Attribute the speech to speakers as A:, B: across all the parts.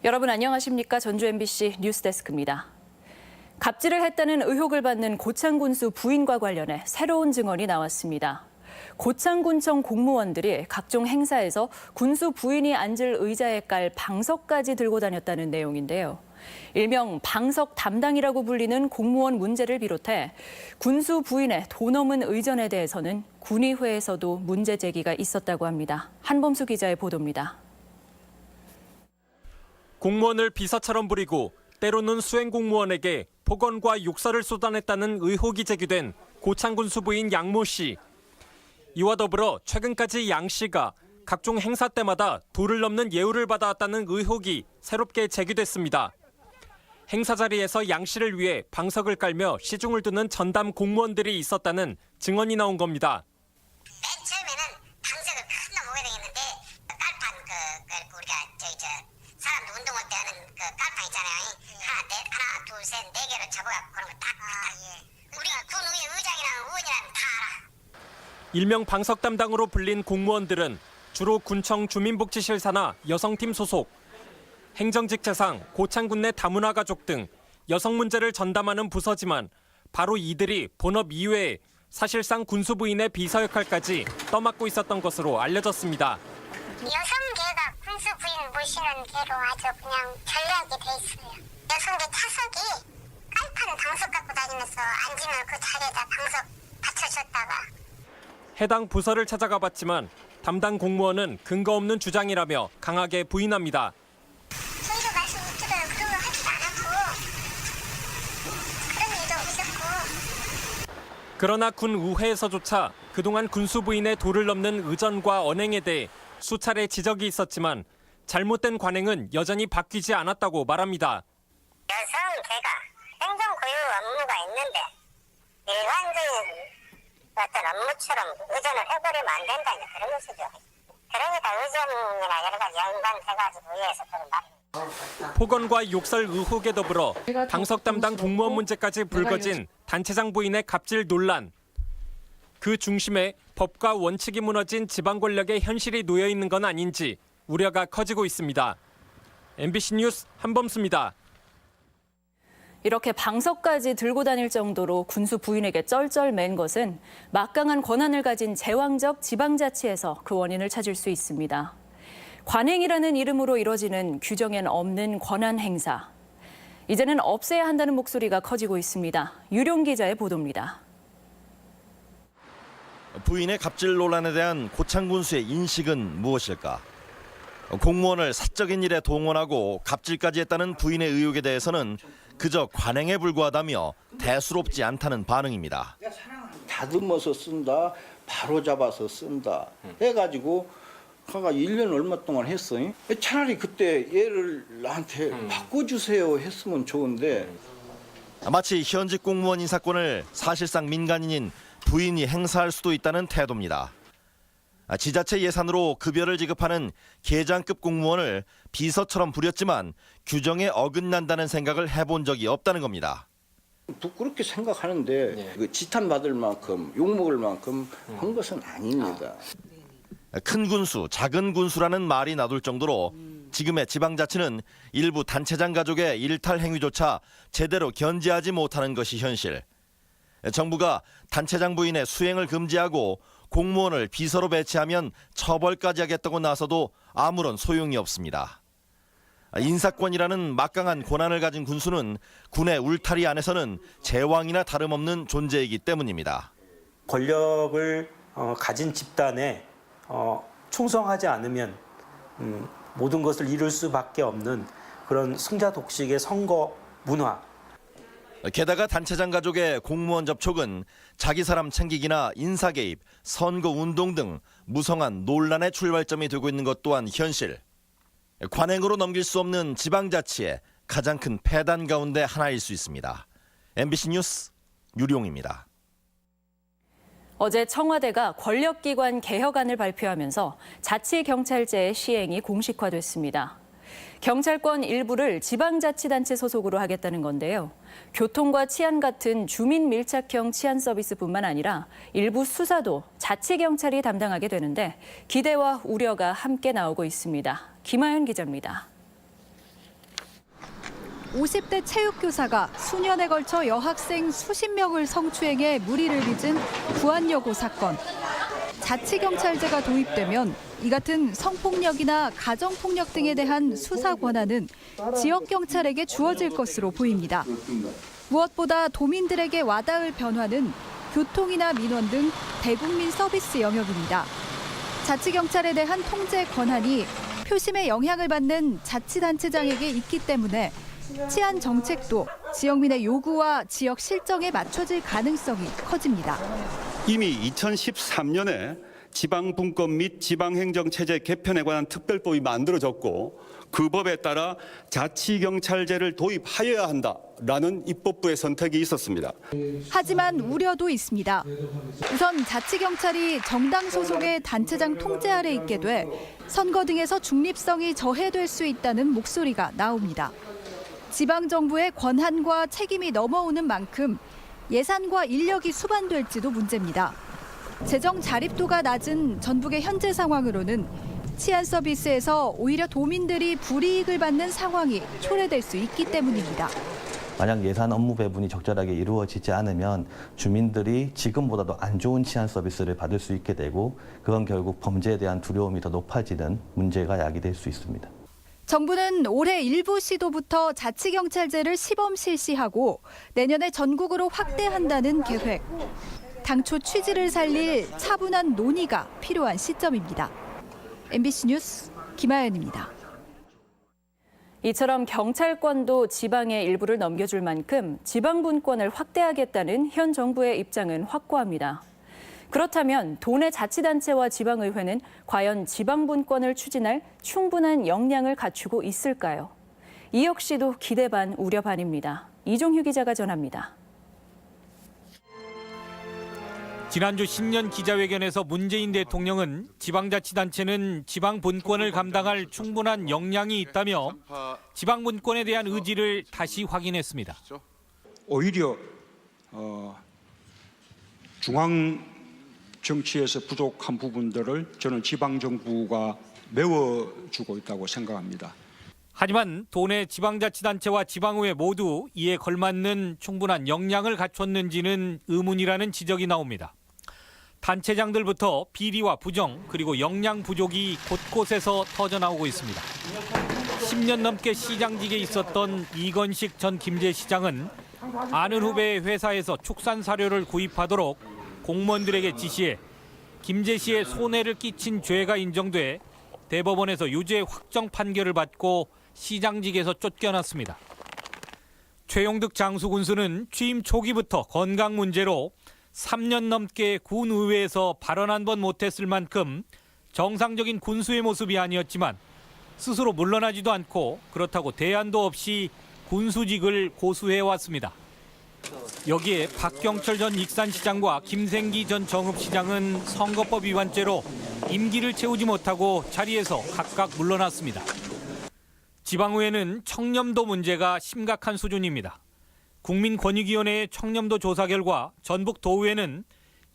A: 여러분 안녕하십니까? 전주 MBC 뉴스데스크입니다. 갑질을 했다는 의혹을 받는 고창군수 부인과 관련해 새로운 증언이 나왔습니다. 고창군청 공무원들이 각종 행사에서 군수 부인이 앉을 의자에 깔 방석까지 들고 다녔다는 내용인데요. 일명 방석 담당이라고 불리는 공무원 문제를 비롯해 군수 부인의 도 넘은 의전에 대해서는 군의회에서도 문제 제기가 있었다고 합니다. 한범수 기자의 보도입니다.
B: 공무원을 비서처럼 부리고 때로는 수행 공무원에게 폭언과 욕설을 쏟아냈다는 의혹이 제기된 고창군수 부인 양모 씨. 이와 더불어 최근까지 양 씨가 각종 행사 때마다 도를 넘는 예우를 받아왔다는 의혹이 새롭게 제기됐습니다. 행사 자리에서 양 씨를 위해 방석을 깔며 시중을 두는 전담 공무원들이 있었다는 증언이 나온 겁니다.
C: 맨 처음에는 방석을 큰 놈 오게 되겠는데 깔판 우리가 사람들 운동할 때 하는 그 깔판 있잖아요. 하나, 둘, 셋, 네 개로 접어갖고 그런 거 딱. 우리가 군의회 의장이랑 의원이랑 다 알아.
B: 일명 방석 담당으로 불린 공무원들은 주로 군청 주민복지실사나 여성팀 소속, 행정직제상 고창군 내 다문화 가족 등 여성 문제를 전담하는 부서지만 바로 이들이 본업 이외에 사실상 군수 부인의 비서 역할까지 떠맡고 있었던 것으로 알려졌습니다.
C: 여성계가 군수 부인 모시는 계로 아주 그냥 전략이 돼 있어요. 여성계 차석이 깔판 방석 갖고 다니면서 앉으면 그 자리에다 방석 받쳐줬다가.
B: 해당 부서를 찾아가 봤지만 담당 공무원은 근거 없는 주장이라며 강하게 부인합니다.
C: 저희가 말씀 못 들어요. 그런 거 하지도 않았고 그런 일도 없었고.
B: 그러나 군 의회에서조차 그동안 군수 부인의 도를 넘는 의전과 언행에 대해 수차례 지적이 있었지만 잘못된 관행은 여전히 바뀌지 않았다고 말합니다.
C: 여성계가 행정 고유 업무가 있는데 일반적인 어떤 업무처럼 의전을 해버리면 안 된다 그런 것이죠. 그러니까 의전이나 여러 가지 연관돼가지고 위에서 그런 말입니다.
B: 폭언과 욕설 의혹에 더불어 방석 담당 공무원 문제까지 불거진 단체장 부인의 갑질 논란. 그 중심에 법과 원칙이 무너진 지방 권력의 현실이 놓여 있는 건 아닌지 우려가 커지고 있습니다. MBC 뉴스 한범수입니다.
A: 이렇게 방석까지 들고 다닐 정도로 군수 부인에게 쩔쩔맨 것은 막강한 권한을 가진 제왕적 지방자치에서 그 원인을 찾을 수 있습니다. 관행이라는 이름으로 이뤄지는 규정엔 없는 권한 행사. 이제는 없애야 한다는 목소리가 커지고 있습니다. 유룡 기자의 보도입니다.
D: 부인의 갑질 논란에 대한 고창군수의 인식은 무엇일까? 공무원을 사적인 일에 동원하고 갑질까지 했다는 부인의 의혹에 대해서는 그저 관행에 불과하다며 대수롭지 않다는 반응입니다.
E: 다듬어서 쓴다, 바로 잡아서 쓴다 해가지고 가가 1년 얼마 동안 했어요. 차라리 그때 얘를 나한테 바꿔주세요 했으면 좋은데.
D: 마치 현직 공무원 인사권을 사실상 민간인인 부인이 행사할 수도 있다는 태도입니다. 지자체 예산으로 급여를 지급하는 계장급 공무원을 비서처럼 부렸지만 규정에 어긋난다는 생각을 해본 적이 없다는 겁니다.
E: 부끄럽게 생각하는데 그 지탄받을 만큼 욕먹을 만큼 한 것은 아닙니다.
D: 큰 군수, 작은 군수라는 말이 나돌 정도로 지금의 지방자치는 일부 단체장 가족의 일탈 행위조차 제대로 견제하지 못하는 것이 현실. 정부가 단체장 부인의 수행을 금지하고 공무원을 비서로 배치하면 처벌까지 하겠다고 나서도 아무런 소용이 없습니다. 인사권이라는 막강한 권한을 가진 군수는 군의 울타리 안에서는 제왕이나 다름없는 존재이기 때문입니다.
F: 권력을 가진 집단에 충성하지 않으면 모든 것을 이룰 수밖에 없는 그런 승자 독식의 선거 문화.
D: 게다가 단체장 가족의 공무원 접촉은 자기 사람 챙기기나 인사 개입, 선거 운동 등 무성한 논란의 출발점이 되고 있는 것 또한 현실. 관행으로 넘길 수 없는 지방자치의 가장 큰 폐단 가운데 하나일 수 있습니다. MBC 뉴스 유룡입니다.
A: 어제 청와대가 권력기관 개혁안을 발표하면서 자치경찰제의 시행이 공식화됐습니다. 경찰권 일부를 지방자치단체 소속으로 하겠다는 건데요. 교통과 치안 같은 주민 밀착형 치안 서비스뿐만 아니라 일부 수사도 자치경찰이 담당하게 되는데 기대와 우려가 함께 나오고 있습니다. 김하연 기자입니다.
G: 50대 체육교사가 수년에 걸쳐 여학생 수십 명을 성추행해 무리를 빚은 부안여고 사건. 자치경찰제가 도입되면 이 같은 성폭력이나 가정폭력 등에 대한 수사 권한은 지역경찰에게 주어질 것으로 보입니다. 무엇보다 도민들에게 와닿을 변화는 교통이나 민원 등 대국민 서비스 영역입니다. 자치경찰에 대한 통제 권한이 표심의 영향을 받는 자치단체장에게 있기 때문에 치안 정책도 지역민의 요구와 지역 실정에 맞춰질 가능성이 커집니다.
H: 이미 2013년에 지방분권 및 지방행정체제 개편에 관한 특별법이 만들어졌고 그 법에 따라 자치경찰제를 도입하여야 한다라는 입법부의 선택이 있었습니다.
G: 하지만 우려도 있습니다. 우선 자치경찰이 정당 소속의 단체장 통제 아래 있게 돼 선거 등에서 중립성이 저해될 수 있다는 목소리가 나옵니다. 지방정부의 권한과 책임이 넘어오는 만큼 예산과 인력이 수반될지도 문제입니다. 재정 자립도가 낮은 전북의 현재 상황으로는 치안 서비스에서 오히려 도민들이 불이익을 받는 상황이 초래될 수 있기 때문입니다.
I: 만약 예산 업무 배분이 적절하게 이루어지지 않으면 주민들이 지금보다도 안 좋은 치안 서비스를 받을 수 있게 되고 그건 결국 범죄에 대한 두려움이 더 높아지는 문제가 야기될 수 있습니다.
G: 정부는 올해 일부 시도부터 자치경찰제를 시범 실시하고 내년에 전국으로 확대한다는 계획. 당초 취지를 살릴 차분한 논의가 필요한 시점입니다. MBC 뉴스 김아연입니다.
A: 이처럼 경찰권도 지방의 일부를 넘겨줄 만큼 지방분권을 확대하겠다는 현 정부의 입장은 확고합니다. 그렇다면 도내 자치단체와 지방의회는 과연 지방분권을 추진할 충분한 역량을 갖추고 있을까요? 이 역시도 기대 반 우려 반입니다. 이종휴 기자가 전합니다.
B: 지난주 신년 기자회견에서 문재인 대통령은 지방자치단체는 지방분권을 감당할 충분한 역량이 있다며 지방분권에 대한 의지를 다시 확인했습니다.
J: 오히려 중앙 정치에서 부족한 부분들을 저는 지방정부가 메워주고 있다고 생각합니다.
B: 하지만 도내 지방자치단체와 지방의회 모두 이에 걸맞는 충분한 역량을 갖췄는지는 의문이라는 지적이 나옵니다. 단체장들부터 비리와 부정 그리고 역량 부족이 곳곳에서 터져나오고 있습니다. 10년 넘게 시장직에 있었던 이건식 전 김제시장은 아는 후배의 회사에서 축산 사료를 구입하도록 공무원들에게 지시해 김제 씨의 손해를 끼친 죄가 인정돼 대법원에서 유죄 확정 판결을 받고 시장직에서 쫓겨났습니다. 최용득 장수군수는 취임 초기부터 건강 문제로 3년 넘게 군의회에서 발언 한 번 못했을 만큼 정상적인 군수의 모습이 아니었지만 스스로 물러나지도 않고 그렇다고 대안도 없이 군수직을 고수해왔습니다. 여기에 박경철 전 익산시장과 김생기 전 정읍시장은 선거법 위반죄로 임기를 채우지 못하고 자리에서 각각 물러났습니다. 지방의회는 청렴도 문제가 심각한 수준입니다. 국민권익위원회의 청렴도 조사 결과 전북도의회는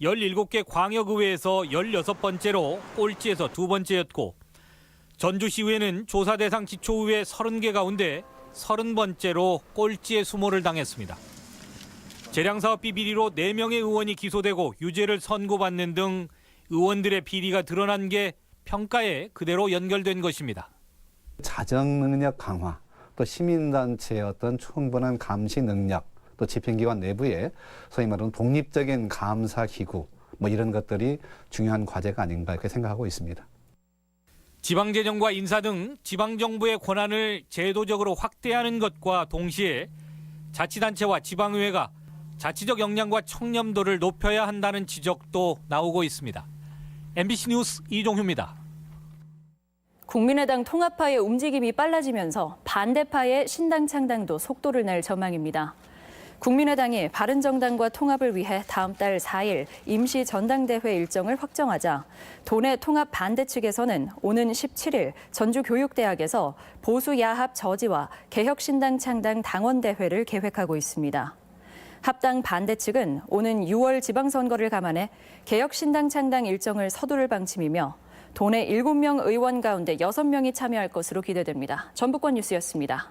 B: 17개 광역의회에서 16번째로 꼴찌에서 2번째였고 전주시의회는 조사 대상 기초의회 30개 가운데 30번째로 꼴찌의 수모를 당했습니다. 재량사업비 비리로 4명의 의원이 기소되고 유죄를 선고받는 등 의원들의 비리가 드러난 게 평가에 그대로 연결된 것입니다.
K: 자정 능력 강화, 또 시민단체의 어떤 충분한 감시 능력, 또 집행기관 내부에 소위 말하는 독립적인 감사기구 이런 것들이 중요한 과제가 아닌가 이렇게 생각하고 있습니다.
B: 지방재정과 인사 등 지방정부의 권한을 제도적으로 확대하는 것과 동시에 자치단체와 지방의회가 자치적 역량과 청렴도를 높여야 한다는 지적도 나오고 있습니다. MBC 뉴스 이종휴입니다.
A: 국민의당 통합파의 움직임이 빨라지면서 반대파의 신당 창당도 속도를 낼 전망입니다. 국민의당이 바른정당과 통합을 위해 다음 달 4일 임시 전당대회 일정을 확정하자 도내 통합 반대 측에서는 오는 17일 전주교육대학에서 보수야합 저지와 개혁신당 창당 당원대회를 계획하고 있습니다. 합당 반대 측은 오는 6월 지방선거를 감안해 개혁신당 창당 일정을 서두를 방침이며 도내 7명 의원 가운데 6명이 참여할 것으로 기대됩니다. 전북권 뉴스였습니다.